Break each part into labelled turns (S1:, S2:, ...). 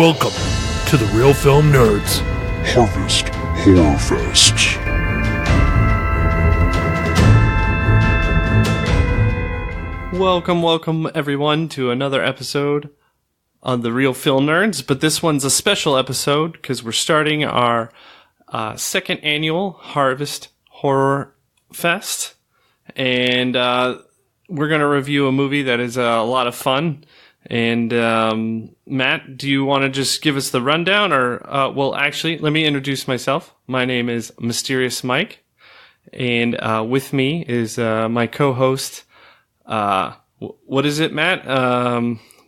S1: Welcome to the Real Film Nerds Harvest Horror Fest.
S2: Welcome everyone to another episode on the Real Film Nerds, but this one's a special episode because we're starting our second annual Harvest Horror Fest, and we're going to review a movie that is a lot of fun. And Matt, do you want to just give us the rundown, or well, actually, let me introduce myself. My name is Mysterious Mike, and with me is my co-host. What is it, Matt?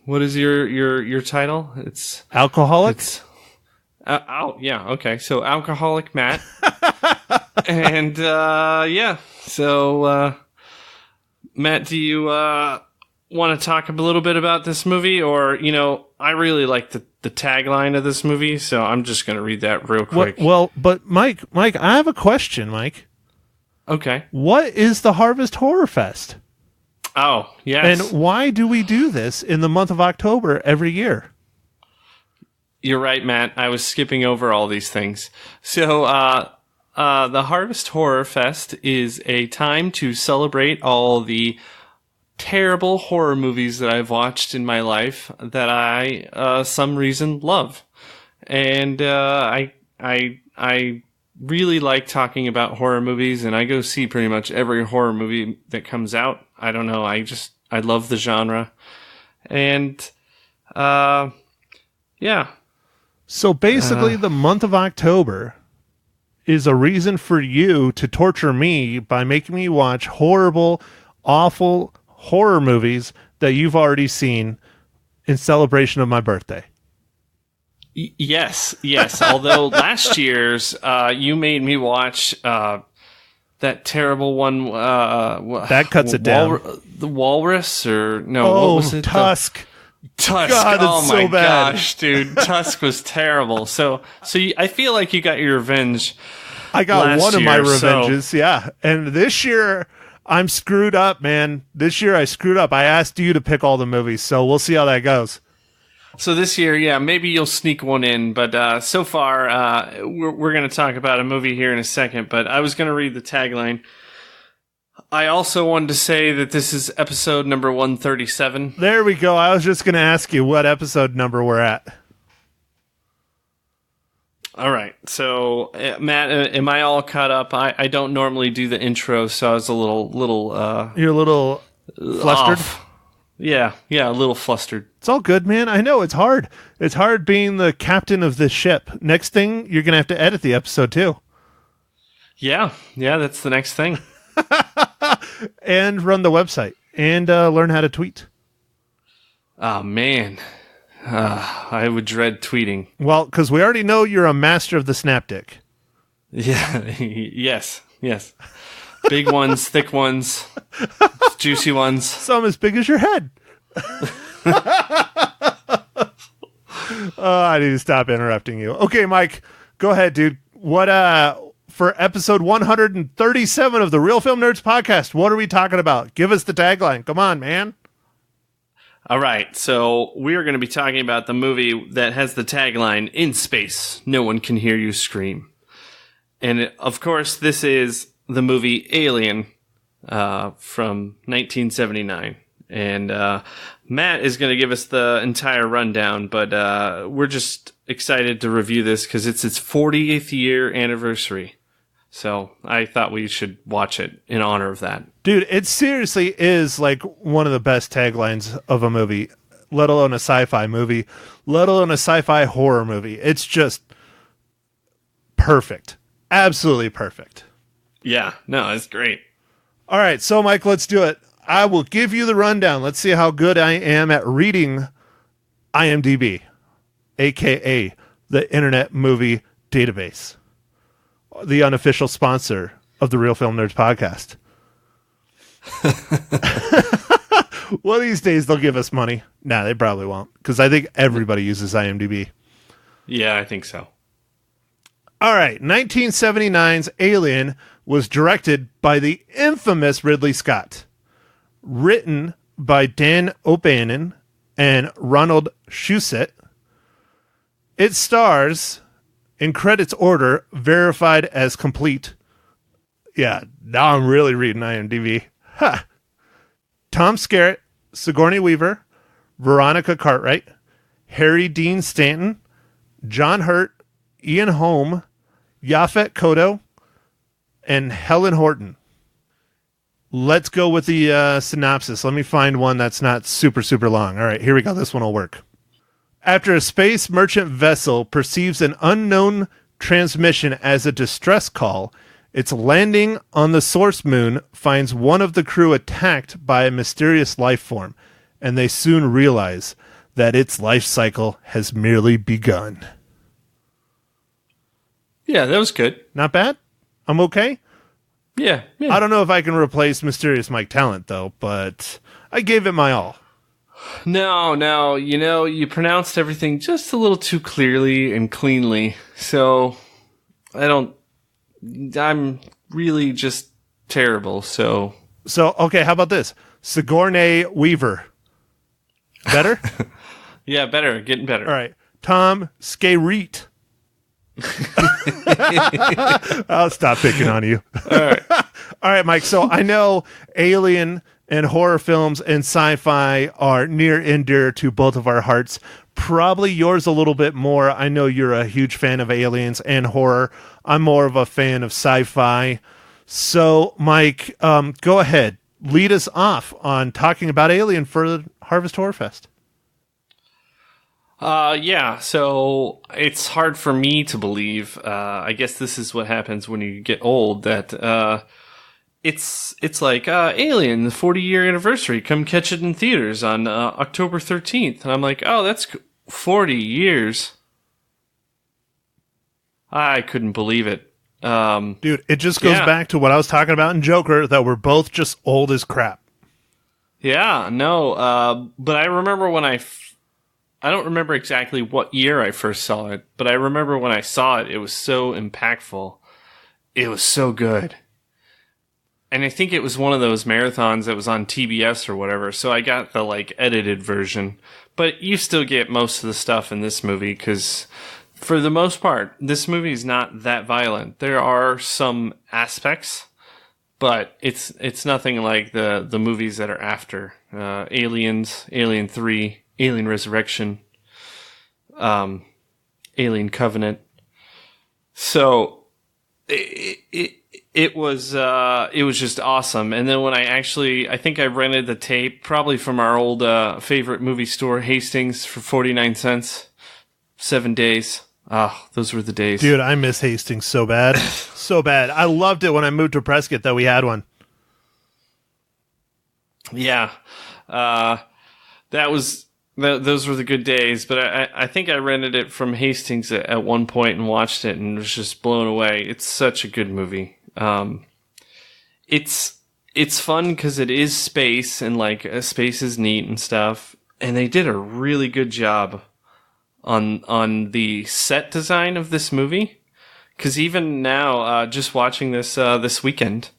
S2: What is your title? It's
S1: Alcoholic?
S2: Yeah, okay. So Alcoholic Matt. And yeah. So Matt, do you want to talk a little bit about this movie? Or, I really like the tagline of this movie, so I'm just going to read that real quick.
S1: Well, but Mike, I have a question, Mike.
S2: Okay.
S1: What is the Harvest Horror Fest?
S2: Oh, yes.
S1: And why do we do this in the month of October every year?
S2: You're right, Matt. I was skipping over all these things. So, the Harvest Horror Fest is a time to celebrate all the terrible horror movies that I've watched in my life that I, some reason, love. And I really like talking about horror movies, and I go see pretty much every horror movie that comes out. I don't know. I love the genre. And, yeah.
S1: So basically, the month of October is a reason for you to torture me by making me watch horrible, awful horror movies that you've already seen in celebration of my birthday.
S2: Yes. Although last year's, you made me watch that terrible one.
S1: That cuts it down.
S2: The Walrus, or no?
S1: Oh,
S2: what was it?
S1: Tusk.
S2: Tusk.
S1: God,
S2: oh
S1: it's
S2: my
S1: so bad.
S2: gosh, dude! Tusk was terrible. So I feel like you got your revenge.
S1: I got one of my revenges,
S2: so.
S1: yeah. And this year, I'm screwed up, man. This year, I screwed up. I asked you to pick all the movies, so we'll see how that goes.
S2: So this year, yeah, maybe you'll sneak one in. But so far, we're going to talk about a movie here in a second. But I was going to read the tagline. I also wanted to say that this is episode number 137.
S1: There we go. I was just going to ask you what episode number we're at.
S2: All right. So, Matt, am I all caught up? I don't normally do the intro, so I was a little
S1: You're a little flustered?
S2: Off. Yeah, a little flustered.
S1: It's all good, man. I know, it's hard. It's hard being the captain of this ship. Next thing, you're going to have to edit the episode, too.
S2: Yeah, that's the next thing.
S1: And run the website. And learn how to tweet.
S2: Oh, man. I would dread tweeting.
S1: Well, because we already know you're a master of the snap dick.
S2: Yeah, yes. Big ones, thick ones, juicy ones.
S1: Some as big as your head. I need to stop interrupting you. Okay, Mike, go ahead, dude. What, for episode 137 of the Real Film Nerds podcast, what are we talking about? Give us the tagline. Come on, man.
S2: All right, so we are going to be talking about the movie that has the tagline, "In Space, No One Can Hear You Scream." And, of course, this is the movie Alien from 1979. And Matt is going to give us the entire rundown, but we're just excited to review this because it's its 40th year anniversary. So I thought we should watch it in honor of that.
S1: Dude, it seriously is like one of the best taglines of a movie, let alone a sci-fi movie, let alone a sci-fi horror movie. It's just perfect. Absolutely perfect.
S2: Yeah, no, it's great.
S1: All right, so Mike, let's do it. I will give you the rundown. Let's see how good I am at reading IMDb, a.k.a. the Internet Movie Database, the unofficial sponsor of the Real Film Nerds podcast. One of these days, they'll give us money. Nah, they probably won't, because I think everybody uses IMDb.
S2: Yeah, I think so.
S1: All right, 1979's Alien was directed by the infamous Ridley Scott. Written by Dan O'Bannon and Ronald Shusett. It stars, in credits order, verified as complete. Yeah, now I'm really reading IMDb. Ha! Tom Skerritt, Sigourney Weaver, Veronica Cartwright, Harry Dean Stanton, John Hurt, Ian Holm, Yaphet Kotto, and Helen Horton. Let's go with the synopsis. Let me find one that's not super, super long. All right, here we go. This one will work. After a space merchant vessel perceives an unknown transmission as a distress call, its landing on the source moon finds one of the crew attacked by a mysterious life form, and they soon realize that its life cycle has merely begun.
S2: Yeah, that was good.
S1: Not bad? I'm okay?
S2: Yeah.
S1: I don't know if I can replace Mysterious Mike Talent, though, but I gave it my all.
S2: No, you pronounced everything just a little too clearly and cleanly. So, I'm really just terrible, So,
S1: okay, how about this? Sigourney Weaver. Better?
S2: Yeah, better. Getting better.
S1: All right. Tom Skerritt. I'll stop picking on you.
S2: All right.
S1: All right, Mike. So I know Alien and horror films and sci-fi are near and dear to both of our hearts. Probably yours a little bit more. I know you're a huge fan of aliens and horror. I'm more of a fan of sci-fi. So, Mike, go ahead. Lead us off on talking about Alien for the Harvest Horror Fest.
S2: Yeah, so it's hard for me to believe. I guess this is what happens when you get old, that it's like Alien, the 40-year anniversary. Come catch it in theaters on October 13th. And I'm like, oh, that's 40 years. I couldn't believe it.
S1: Dude, it just goes back to what I was talking about in Joker, that we're both just old as crap.
S2: Yeah, no, but I remember when I don't remember exactly what year I first saw it, but I remember when I saw it, it was so impactful. It was so good. And I think it was one of those marathons that was on TBS or whatever, so I got the, edited version. But you still get most of the stuff in this movie, because for the most part, this movie is not that violent. There are some aspects, but it's nothing like the movies that are after. Aliens, Alien 3, Alien Resurrection, Alien Covenant. So it was just awesome. And then when I think I rented the tape probably from our old favorite movie store, Hastings, for 49 cents, 7 days. Ah, those were the days.
S1: Dude, I miss Hastings so bad. So bad. I loved it when I moved to Prescott that we had one.
S2: Yeah. Those were the good days, but I think I rented it from Hastings at one point and watched it and was just blown away. It's such a good movie. It's fun because it is space, and space is neat and stuff, and they did a really good job on the set design of this movie. Because even now, just watching this this weekend,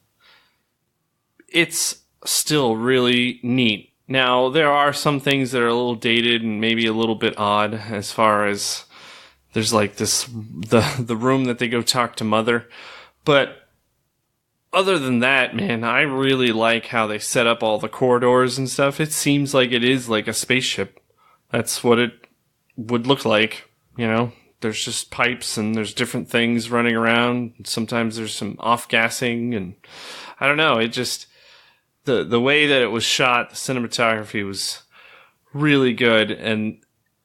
S2: it's still really neat. Now, there are some things that are a little dated and maybe a little bit odd, as far as there's the room that they go talk to Mother. But other than that, man, I really like how they set up all the corridors and stuff. It seems like it is like a spaceship. That's what it would look like, There's just pipes and there's different things running around. Sometimes there's some off-gassing, and I don't know, it just... The way that it was shot, the cinematography was really good, and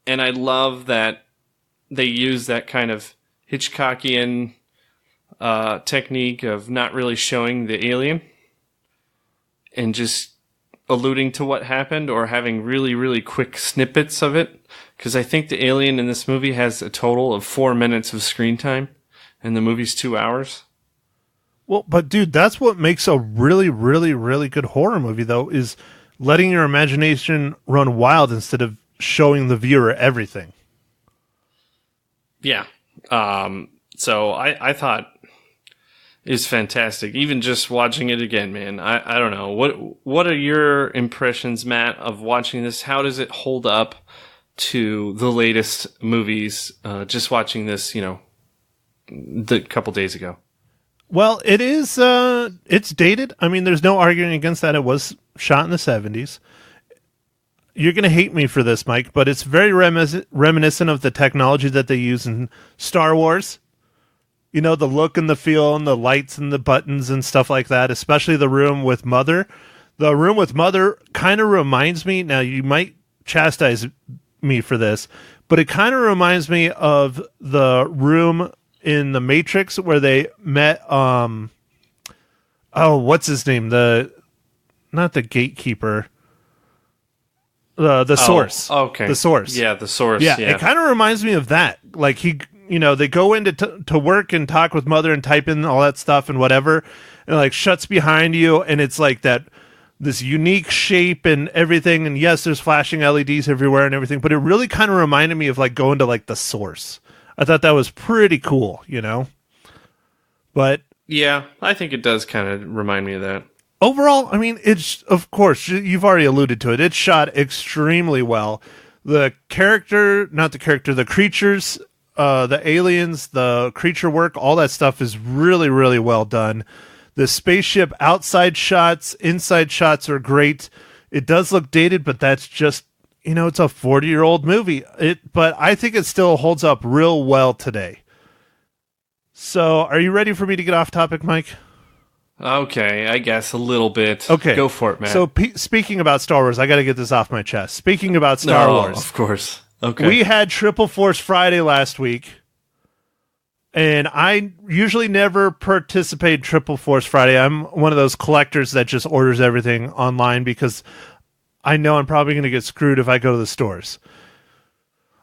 S2: I love that they use that kind of Hitchcockian technique of not really showing the alien and just alluding to what happened, or having really, really quick snippets of it. Because I think the alien in this movie has a total of 4 minutes of screen time, and the movie's 2 hours.
S1: Well, but dude, that's what makes a really, really, really good horror movie, though, is letting your imagination run wild instead of showing the viewer everything.
S2: Yeah. So I thought it was fantastic. Even just watching it again, man. I don't know. What are your impressions, Matt, of watching this? How does it hold up to the latest movies. Just watching this, the couple days ago.
S1: Well, it is. It's dated. I mean, there's no arguing against that. It was shot in the 70s. You're going to hate me for this, Mike, but it's very reminiscent of the technology that they use in Star Wars. You know, the look and the feel and the lights and the buttons and stuff like that, especially the room with Mother. The room with Mother kind of reminds me, now you might chastise me for this, but it kind of reminds me of the room in The Matrix where they met, what's his name? Not the gatekeeper. The source.
S2: Okay.
S1: The source.
S2: Yeah, the source.
S1: Yeah. It kind of reminds me of that. Like they go in to work and talk with Mother and type in all that stuff and whatever, and like shuts behind you, and it's like this unique shape and everything. And yes, there's flashing LEDs everywhere and everything, but it really kind of reminded me of like going to like the source. I thought that was pretty cool, But
S2: yeah, I think it does kind of remind me of that.
S1: Overall, I mean, it's, of course, you've already alluded to it. It's shot extremely well. The creatures, the aliens, the creature work, all that stuff is really, really well done. The spaceship outside shots, inside shots are great. It does look dated, but that's just, it's a 40-year-old movie. But I think it still holds up real well today. So, are you ready for me to get off topic, Mike?
S2: Okay, I guess a little bit.
S1: Okay.
S2: Go for it, man.
S1: So, speaking about Star Wars, I got to get this off my chest. Speaking about Star Wars.
S2: Of course. Okay.
S1: We had Triple Force Friday last week, and I usually never participate in Triple Force Friday. I'm one of those collectors that just orders everything online because I know I'm probably going to get screwed if I go to the stores.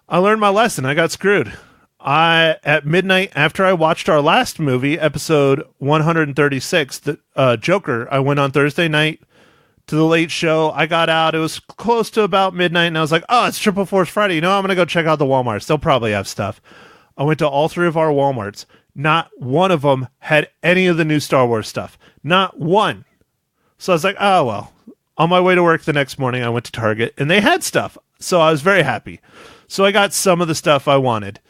S1: I learned my lesson. I got screwed. At midnight, after I watched our last movie, episode 136, the Joker, I went on Thursday night to the late show. I got out. It was close to about midnight, and I was like, oh, it's Triple Force Friday. I'm going to go check out the Walmarts. They'll probably have stuff. I went to all three of our Walmarts. Not one of them had any of the new Star Wars stuff. Not one. So I was like, oh, well. On my way to work the next morning, I went to Target, and they had stuff. So I was very happy. So I got some of the stuff I wanted.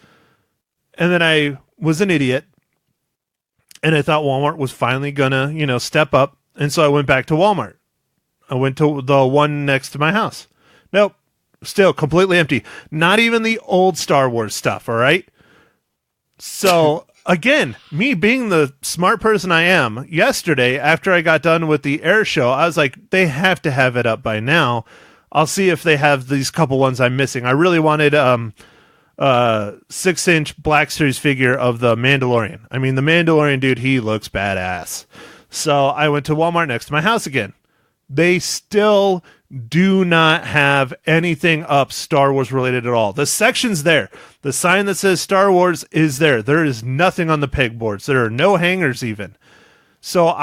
S1: And then I was an idiot, and I thought Walmart was finally going to, step up. And so I went back to Walmart. I went to the one next to my house. Nope. Still completely empty. Not even the old Star Wars stuff, all right? So, again, me being the smart person I am, yesterday, after I got done with the air show, I was like, they have to have it up by now. I'll see if they have these couple ones I'm missing. I really wanted 6-inch Black Series figure of the Mandalorian. I mean, the Mandalorian dude, he looks badass. So I went to Walmart next to my house again. They still do not have anything up Star Wars related at all. The section's there. The sign that says Star Wars is there. There is nothing on the pegboards. There are no hangers even. So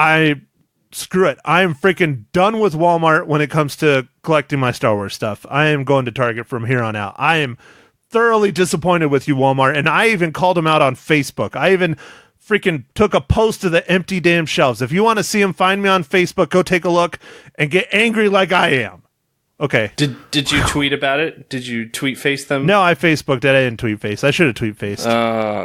S1: screw it. I am freaking done with Walmart when it comes to collecting my Star Wars stuff. I am going to Target from here on out. I am thoroughly disappointed with you, Walmart, and I even called them out on Facebook. I even freaking took a post of the empty damn shelves. If you want to see them, find me on Facebook, go take a look, and get angry like I am. Okay.
S2: Did you tweet about it? Did you tweet face them?
S1: No, I Facebooked it. I didn't tweet face. I should have tweet faced.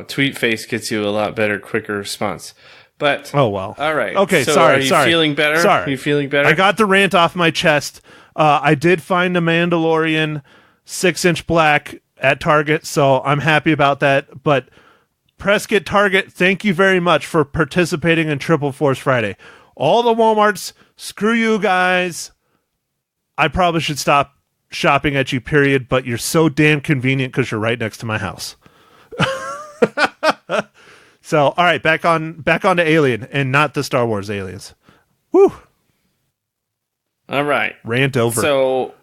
S2: Tweet face gets you a lot better, quicker response. But
S1: oh well.
S2: All right.
S1: Okay.
S2: So
S1: sorry.
S2: Are you feeling better?
S1: Sorry.
S2: Are you feeling better?
S1: I got the rant off my chest. I did find the Mandalorian 6-inch black at Target, so I'm happy about that. But Prescott Target, thank you very much for participating in Triple Force Friday. All the Walmarts, screw you guys. I probably should stop shopping at you, period, but you're so damn convenient because you're right next to my house. So, all right, back on to Alien and not the Star Wars aliens. Woo!
S2: All right.
S1: Rant over.
S2: So,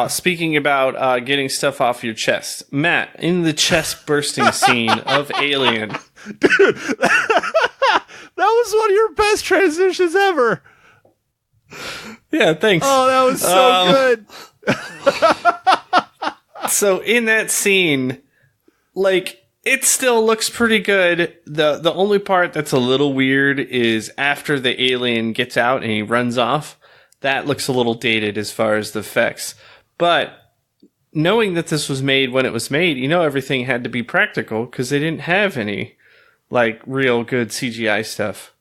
S2: speaking about getting stuff off your chest, Matt, in the chest bursting scene of Alien.
S1: Dude, that was one of your best transitions ever.
S2: Yeah, thanks.
S1: Oh, that was so
S2: good. So, in that scene, like, it still looks pretty good. The only part that's a little weird is after the alien gets out and he runs off. That looks a little dated as far as the effects. But knowing that this was made when it was made, everything had to be practical because they didn't have any like real good CGI stuff.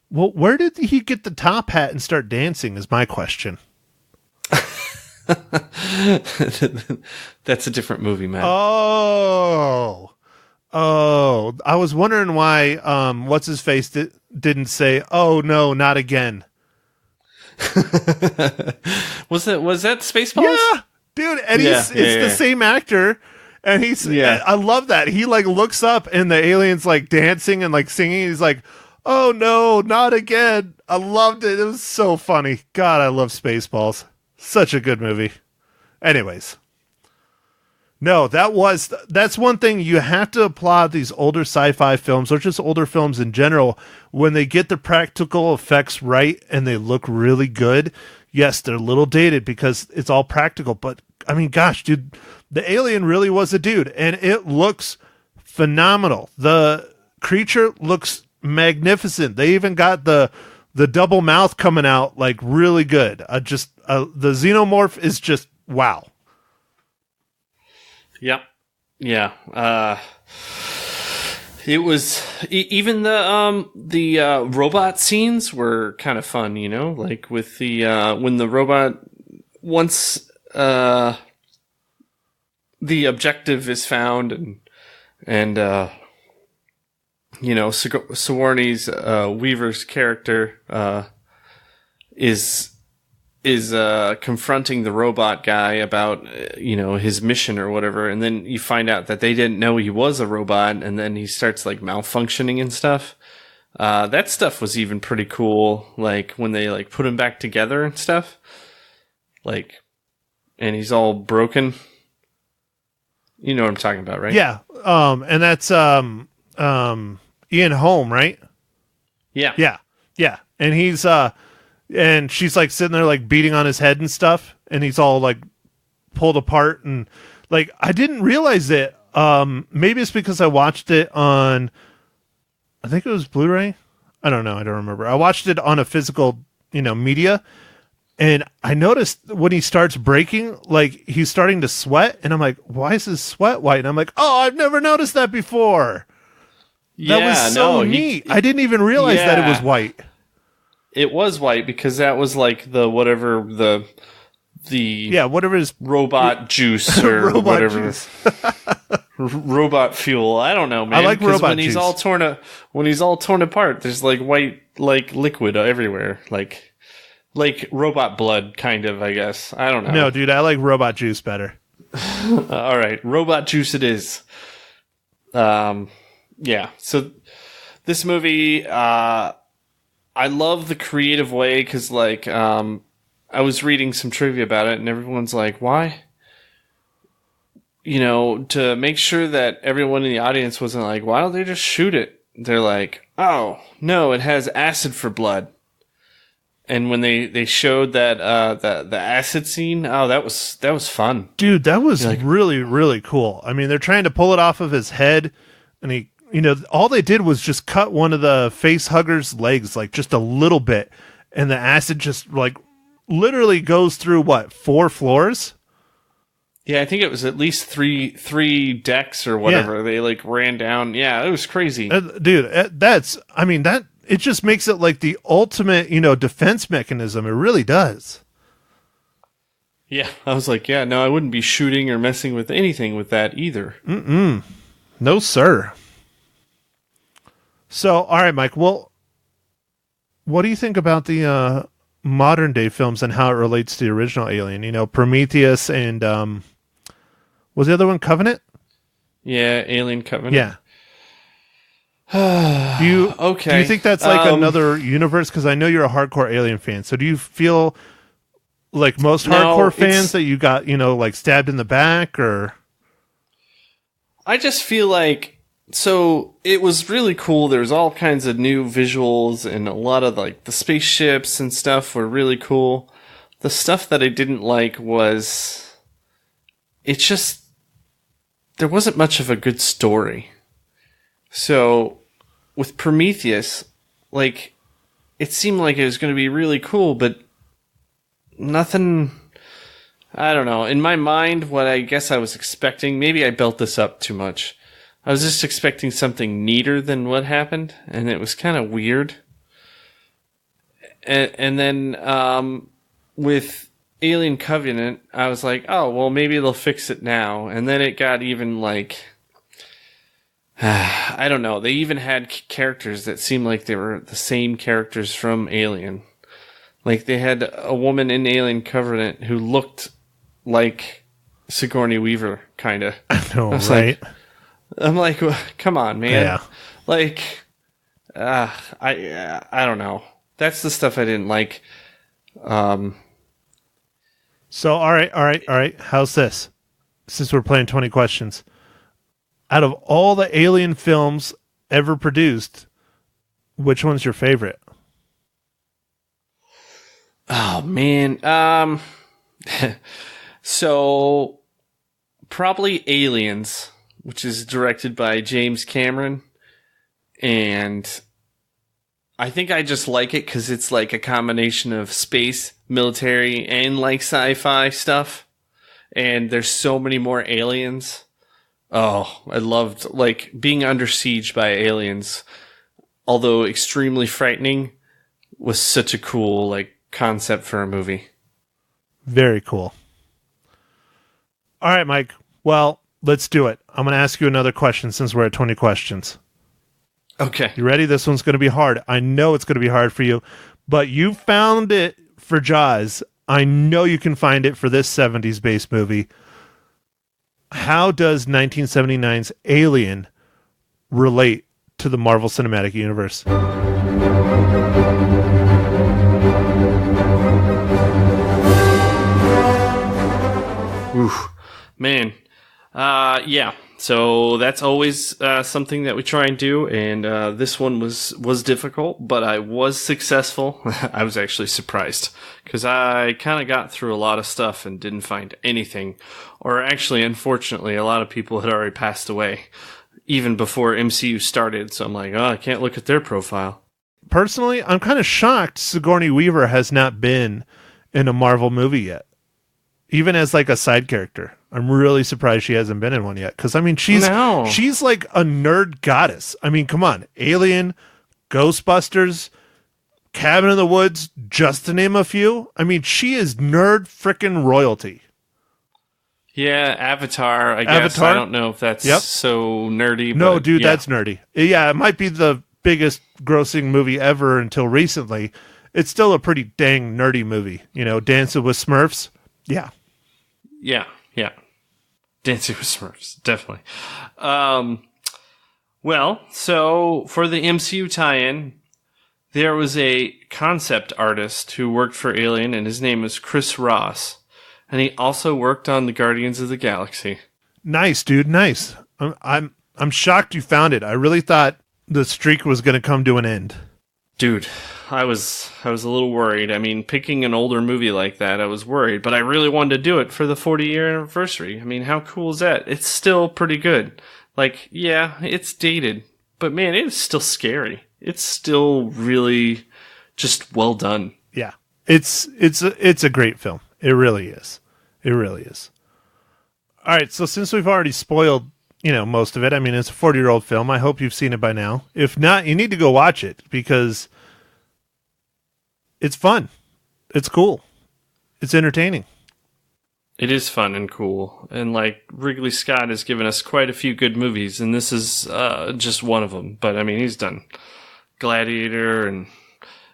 S1: Well, where did he get the top hat and start dancing is my question.
S2: That's a different movie, man.
S1: Oh, I was wondering why, what's his face didn't say, "Oh no, not again."
S2: Was that Spaceballs?
S1: Yeah, dude, and it's the same actor, and I love that he like looks up and the alien's like dancing and like singing. He's like, "Oh no, not again." I loved it. It was so funny. God, I love Spaceballs. Such a good movie. Anyways. No, that's one thing you have to applaud these older sci-fi films, or just older films in general, when they get the practical effects right and they look really good. Yes, they're a little dated because it's all practical, but I mean, gosh, dude, the alien really was a dude, and it looks phenomenal. The creature looks magnificent. They even got the double mouth coming out like really good. The Xenomorph is just wow.
S2: Yep. Yeah. It was even the robot scenes were kind of fun, like with the when the robot once the objective is found and Sigourney Weaver's character is confronting the robot guy about his mission or whatever, and then you find out that they didn't know he was a robot, and then he starts like malfunctioning and stuff. That stuff was even pretty cool, like when they like put him back together and stuff, like, and he's all broken. You know what I'm talking about, right?
S1: Yeah. And that's Ian Holm, right?
S2: Yeah.
S1: And he's and she's like sitting there like beating on his head and stuff, and he's all like pulled apart, and like I didn't realize it. Maybe it's because I watched it on, I think it was Blu-ray. I don't know. I don't remember. I watched it on a physical, media, and I noticed when he starts breaking, like he's starting to sweat, and I'm like, why is his sweat white? And I'm like, oh, I've never noticed that before. That was so neat. I didn't even realize that it was white.
S2: It was white because that was like whatever
S1: is
S2: robot juice or
S1: robot
S2: whatever
S1: juice.
S2: Robot fuel. I don't know, man.
S1: I like robot
S2: when
S1: juice.
S2: When he's all torn apart, there's like white like liquid everywhere, like robot blood, kind of. I guess I don't know.
S1: No, dude, I like robot juice better.
S2: All right, robot juice it is. Yeah. So this movie, I love the creative way because, like, I was reading some trivia about it, and everyone's like, why? To make sure that everyone in the audience wasn't like, why don't they just shoot it? They're like, oh, no, it has acid for blood. And when they showed that the acid scene, oh, that was fun.
S1: Dude, that was really, really cool. I mean, they're trying to pull it off of his head, and he... all they did was just cut one of the face hugger's legs, like just a little bit. And the acid just like literally goes through 4 floors?
S2: Yeah, I think it was at least three decks or whatever. Yeah. They like ran down. Yeah, it was crazy.
S1: Dude, it just makes it like the ultimate, defense mechanism. It really does.
S2: Yeah, I was like, yeah, no, I wouldn't be shooting or messing with anything with that either.
S1: No, sir. So, all right, Mike, well, what do you think about the modern day films and how it relates to the original Alien? Prometheus and, was the other one Covenant?
S2: Yeah, Alien Covenant.
S1: Yeah. Do you think that's like another universe? Because I know you're a hardcore Alien fan. So do you feel like most hardcore fans that you got, like stabbed in the back, or?
S2: I just feel like, so it was really cool. There's all kinds of new visuals, and a lot of like the spaceships and stuff were really cool. The stuff that I didn't like was, it's just, there wasn't much of a good story. So with Prometheus, like, it seemed like it was going to be really cool, but nothing, I don't know. In my mind, what I guess I was expecting, maybe I built this up too much. I was just expecting something neater than what happened, and it was kind of weird. And then with Alien Covenant, I was like, oh, well, maybe they'll fix it now. And then it got even like, I don't know. They even had characters that seemed like they were the same characters from Alien. Like they had a woman in Alien Covenant who looked like Sigourney Weaver, kind of.
S1: I know, right?
S2: I'm like, well, come on, man.
S1: Yeah.
S2: Like, I don't know. That's the stuff I didn't like.
S1: So, all right. How's this? Since we're playing 20 questions. Out of all the Alien films ever produced, which one's your favorite?
S2: Oh, man. So, probably Aliens, which is directed by James Cameron. And I think I just like it because it's like a combination of space, military, and like sci-fi stuff. And there's so many more aliens. Oh, I loved like being under siege by aliens. Although extremely frightening, was such a cool like concept for a movie.
S1: Very cool. All right, Mike. Well, let's do it. I'm going to ask you another question since we're at 20 questions.
S2: Okay.
S1: You ready? This one's going to be hard. I know it's going to be hard for you, but you found it for Jaws. I know you can find it for this 70s-based movie. How does 1979's Alien relate to the Marvel Cinematic Universe?
S2: Oof. Man. Yeah. So that's always something that we try and do, and this one was difficult, but I was successful. I was actually surprised, because I kind of got through a lot of stuff and didn't find anything. Or actually, unfortunately, a lot of people had already passed away, even before MCU started, so I'm like, oh, I can't look at their profile.
S1: Personally, I'm kind of shocked Sigourney Weaver has not been in a Marvel movie yet, even as like a side character. I'm really surprised she hasn't been in one yet. Because, I mean, she's like a nerd goddess. I mean, come on. Alien, Ghostbusters, Cabin in the Woods, just to name a few. I mean, she is nerd frickin' royalty.
S2: Yeah, Avatar, I guess. I don't know if that's so nerdy.
S1: No,
S2: but
S1: dude,
S2: yeah.
S1: that's nerdy. Yeah, it might be the biggest grossing movie ever until recently. It's still a pretty dang nerdy movie. You know, Dancing with Smurfs. Yeah.
S2: Yeah. Dancing with Smurfs, definitely. Well, so for the MCU tie-in, there was a concept artist who worked for Alien, and his name was Chris Ross. And he also worked on the Guardians of the Galaxy.
S1: Nice, dude. Nice. I'm shocked you found it. I really thought the streak was going to come to an end.
S2: Dude, I was a little worried. I mean, picking an older movie like that, I was worried, but I really wanted to do it for the 40-year anniversary. I mean, how cool is that? It's still pretty good. Like, yeah, it's dated, but man, it's still scary. It's still really just well done.
S1: Yeah. It's a great film. It really is. It really is. All right, so since we've already spoiled, most of it, I mean, it's a 40-year-old film. I hope you've seen it by now. If not, you need to go watch it because it's fun. It's cool. It's entertaining.
S2: It is fun and cool. And like Ridley Scott has given us quite a few good movies, and this is just one of them. But I mean, he's done Gladiator and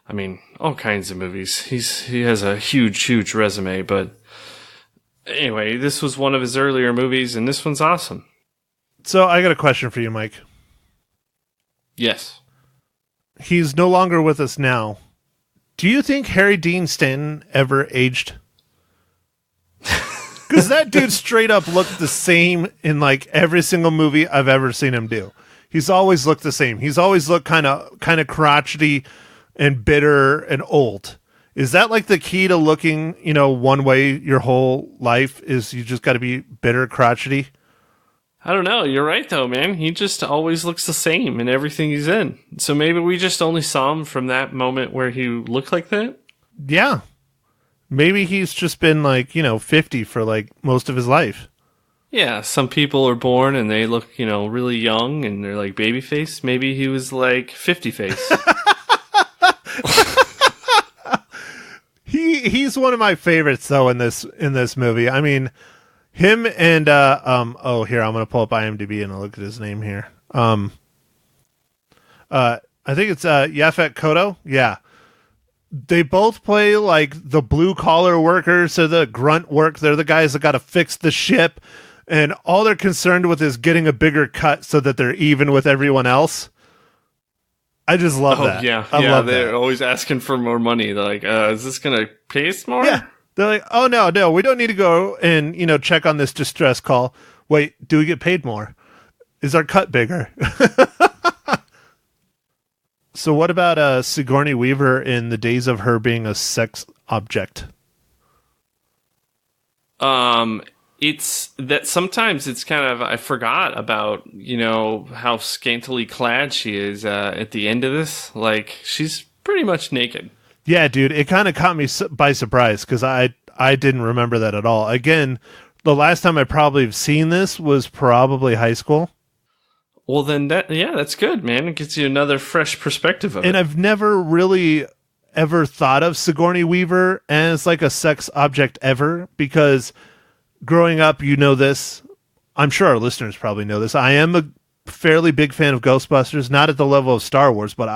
S2: I mean, all kinds of movies. He has a huge resume, but anyway, this was one of his earlier movies, and this one's awesome.
S1: So I got a question for you, Mike.
S2: Yes.
S1: He's no longer with us now. Do you think Harry Dean Stanton ever aged? Because that dude straight up looked the same in like every single movie I've ever seen him do. He's always looked the same. He's always looked kind of crotchety and bitter and old. Is that like the key to looking, one way your whole life is you just got to be bitter, crotchety?
S2: I don't know. You're right, though, man. He just always looks the same in everything he's in. So maybe we just only saw him from that moment where he looked like that?
S1: Yeah. Maybe he's just been like, 50 for like most of his life.
S2: Yeah, some people are born and they look, really young and they're like baby face. Maybe he was like 50 face.
S1: He's one of my favorites though in this movie. I mean, him and here I'm gonna pull up IMDb and I'll look at his name here. I think it's Yaphet Kotto. Yeah. They both play like the blue collar workers or the grunt work. They're the guys that got to fix the ship, and all they're concerned with is getting a bigger cut so that they're even with everyone else. I just love that. I love
S2: they're
S1: that.
S2: always asking for more money. They're like, is this going to pay us more?
S1: Yeah. They're like, oh, no, we don't need to go and, check on this distress call. Wait, do we get paid more? Is our cut bigger? So what about Sigourney Weaver in the days of her being a sex object?
S2: It's that sometimes it's kind of, I forgot about, how scantily clad she is at the end of this. Like, she's pretty much naked.
S1: Yeah, dude, it kind of caught me by surprise because I didn't remember that at all. Again, the last time I probably have seen this was probably high school.
S2: Well, then that's good, man. It gets you another fresh perspective of it.
S1: And I've never really ever thought of Sigourney Weaver as like a sex object ever, because growing up, this. I'm sure our listeners probably know this. I am a fairly big fan of Ghostbusters, not at the level of Star Wars, but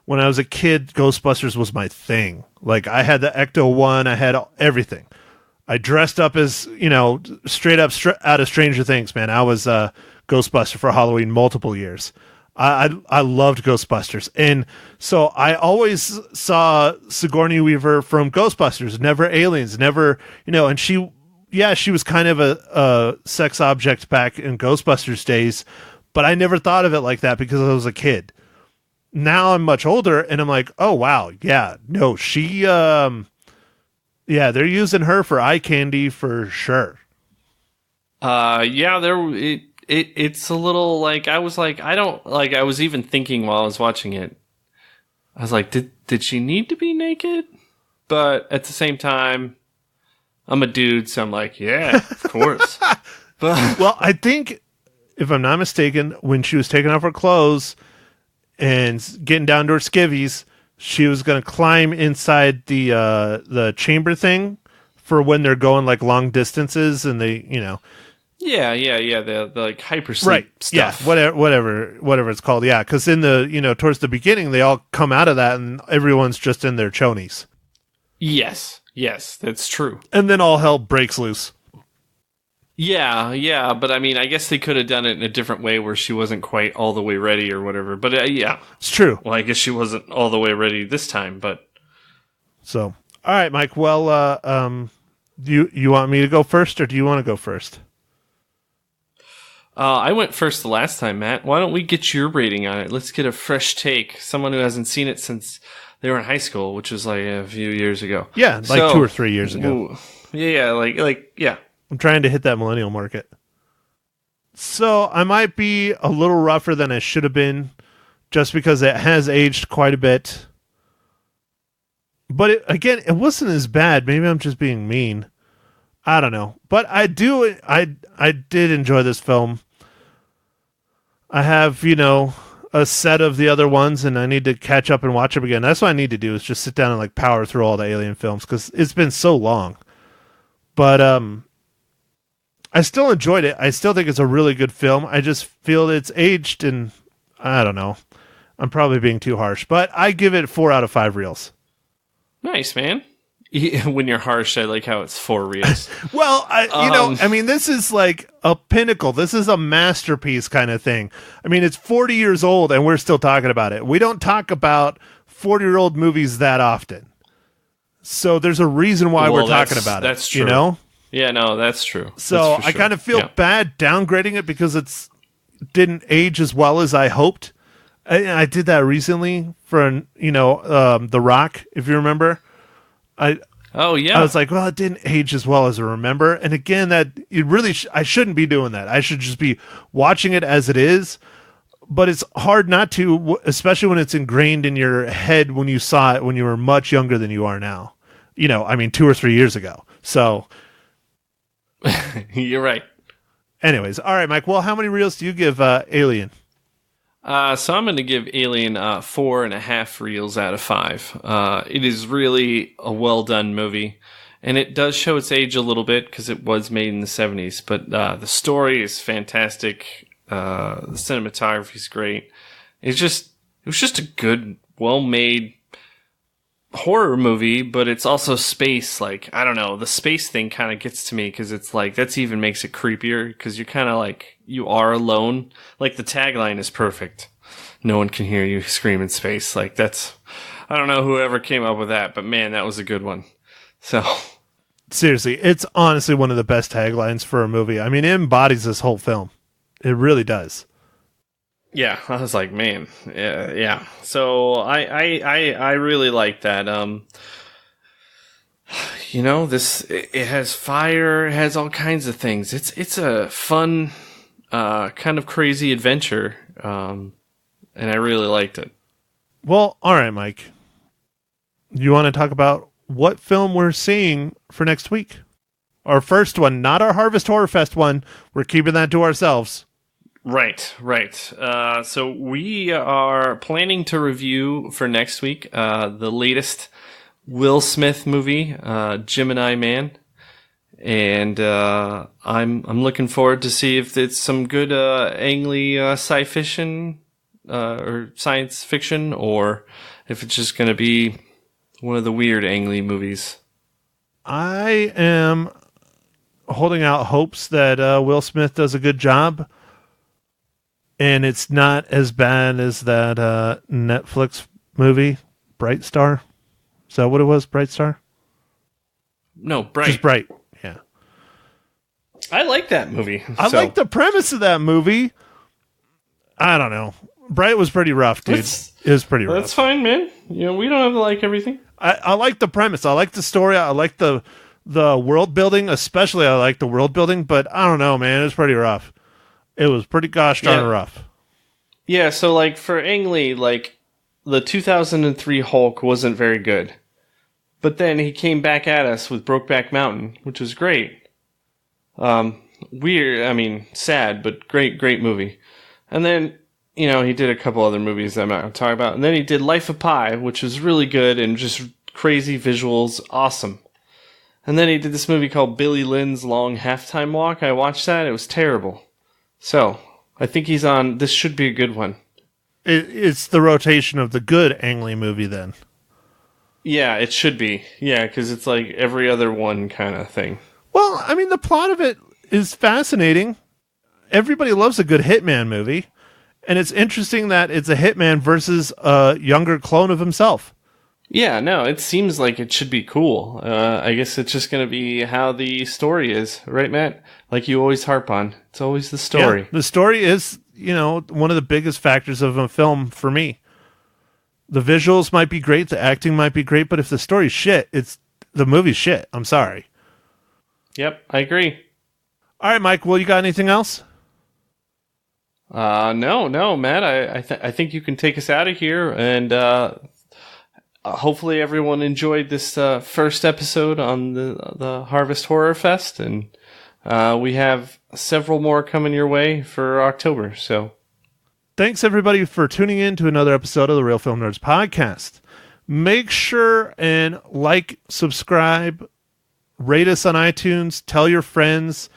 S1: when I was a kid, Ghostbusters was my thing. Like, I had the Ecto-1, I had everything. I dressed up as, straight up out of Stranger Things, man. I was Ghostbuster for Halloween multiple years. I loved Ghostbusters. And so I always saw Sigourney Weaver from Ghostbusters, never Aliens, never, and she was kind of a sex object back in Ghostbusters days, but I never thought of it like that because I was a kid. Now I'm much older and I'm like, oh, wow. Yeah, no, she, they're using her for eye candy for sure.
S2: It's a little like, I was like, I was even thinking while I was watching it, I was like, did she need to be naked? But at the same time, I'm a dude, so I'm like, yeah, of course. But
S1: well, I think, if I'm not mistaken, when she was taking off her clothes and getting down to her skivvies, she was going to climb inside the chamber thing for when they're going like long distances and they,
S2: Yeah, the like hypersleep
S1: right.
S2: stuff.
S1: Yeah, whatever it's called. Yeah, because in the, towards the beginning, they all come out of that and everyone's just in their chonies.
S2: Yes, that's true.
S1: And then all hell breaks loose.
S2: Yeah, but I mean, I guess they could have done it in a different way where she wasn't quite all the way ready or whatever. But yeah.
S1: It's true.
S2: Well, I guess she wasn't all the way ready this time, but.
S1: So, all right, Mike. Well, you want me to go first or do you want to go first?
S2: I went first the last time, Matt. Why don't we get your rating on it? Let's get a fresh take. Someone who hasn't seen it since they were in high school, which was like a few years ago.
S1: Yeah, like 2 or 3 years ago.
S2: Yeah.
S1: I'm trying to hit that millennial market. So I might be a little rougher than I should have been just because it has aged quite a bit. But it wasn't as bad. Maybe I'm just being mean. I don't know. But I did enjoy this film. I have, a set of the other ones and I need to catch up and watch them again. That's what I need to do, is just sit down and like power through all the Alien films because it's been so long. But I still enjoyed it. I still think it's a really good film. I just feel it's aged and I don't know. I'm probably being too harsh, but I give it 4 out of 5 reels.
S2: Nice, man. When you're harsh, I like how it's 4 reels.
S1: Well, this is like a pinnacle. This is a masterpiece kind of thing. I mean, it's 40 years old and we're still talking about it. We don't talk about 40-year-old movies that often. So there's a reason why we're talking about it.
S2: That's true. Yeah, no, that's true.
S1: So I kind of feel bad downgrading it because it didn't age as well as I hoped. I did that recently for, The Rock, if you remember. I was like, well, it didn't age as well as I remember. And again, I shouldn't be doing that. I should just be watching it as it is. But it's hard not to, especially when it's ingrained in your head when you saw it when you were much younger than you are now. 2 or 3 years ago. So
S2: You're right.
S1: anyways, all right, Mike. Well, how many reels do you give Alien?
S2: So I'm going to give Alien 4.5 reels out of 5. It is really a well done movie, and it does show its age a little bit because it was made in the 70s. But the story is fantastic. The cinematography is great. It was just a good, well made horror movie, but it's also space. Like, I don't know, the space thing kind of gets to me because it's like that's even makes it creepier because you're kind of like you are alone. Like the tagline is perfect. No one can hear you scream in space. Like that's, I don't know whoever came up with that, but man, that was a good one. So
S1: Seriously, it's honestly one of the best taglines for a movie. I mean, it embodies this whole film. It really does.
S2: yeah, I was like, man, yeah. So I really like that. It has fire, it has all kinds of things. It's a fun, kind of crazy adventure, and I really liked it.
S1: Well, all right, Mike. You want to talk about what film we're seeing for next week? Our first one, not our Harvest Horror Fest one. We're keeping that to ourselves.
S2: Right. So we are planning to review for next week the latest Will Smith movie, Gemini Man, and I'm looking forward to see if it's some good Ang Lee sci-fiction or science fiction, or if it's just going to be one of the weird Ang Lee movies.
S1: I am holding out hopes that Will Smith does a good job. And it's not as bad as that Netflix movie, Bright Star. Is that what it was, Bright Star?
S2: No, Bright.
S1: Just Bright, yeah.
S2: I like that movie.
S1: I like the premise of that movie. I don't know. Bright was pretty rough, dude. It was pretty rough.
S2: That's fine, man. We don't have to like everything.
S1: I like the premise. I like the story. I like the world building. Especially I like the world building. But I don't know, man. It was pretty rough. It was pretty gosh darn rough.
S2: Yeah, so like for Ang Lee, like the 2003 Hulk wasn't very good. But then he came back at us with Brokeback Mountain, which was great. Weird, sad, but great movie. And then, he did a couple other movies that I'm not going to talk about. And then he did Life of Pi, which was really good and just crazy visuals, awesome. And then he did this movie called Billy Lynn's Long Halftime Walk. I watched that, it was terrible. So, I think he's on, this should be a good one.
S1: It's the rotation of the good Ang Lee movie then.
S2: Yeah, it should be. Yeah, because it's like every other one kind of thing.
S1: Well, the plot of it is fascinating. Everybody loves a good Hitman movie. And it's interesting that it's a Hitman versus a younger clone of himself.
S2: Yeah, no, it seems like it should be cool. I guess it's just going to be how the story is, right, Matt? Like you always harp on. It's always the story.
S1: Yeah, the story is, one of the biggest factors of a film for me. The visuals might be great, the acting might be great, but if the story's shit, the movie's shit. I'm sorry.
S2: Yep, I agree.
S1: All right, Mike, well, you got anything else?
S2: No, Matt. I think you can take us out of here, and hopefully everyone enjoyed this first episode on the Harvest Horror Fest, and we have several more coming your way for October. So,
S1: thanks everybody for tuning in to another episode of the Real Film Nerds podcast. Make sure and like, subscribe, rate us on iTunes, tell your friends,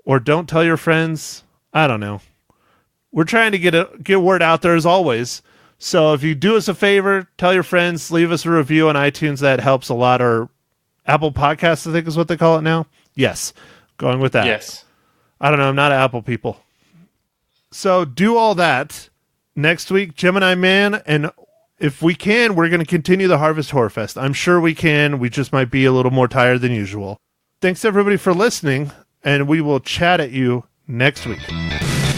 S1: or don't tell your friends. I don't know. We're trying to get word out there as always. So if you do us a favor, tell your friends, leave us a review on iTunes. That helps a lot. Or Apple Podcasts, I think is what they call it now. Yes. Going with that.
S2: Yes.
S1: I don't know. I'm not an Apple people. So do all that. Next week, Gemini Man. And if we can, we're going to continue the Harvest Horror Fest. I'm sure we can. We just might be a little more tired than usual. Thanks everybody for listening. And we will chat at you next week.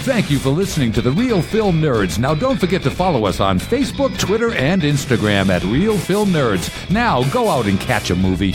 S3: Thank you for listening to The Real Film Nerds. Now, don't forget to follow us on Facebook, Twitter, and Instagram at Real Film Nerds. Now, go out and catch a movie.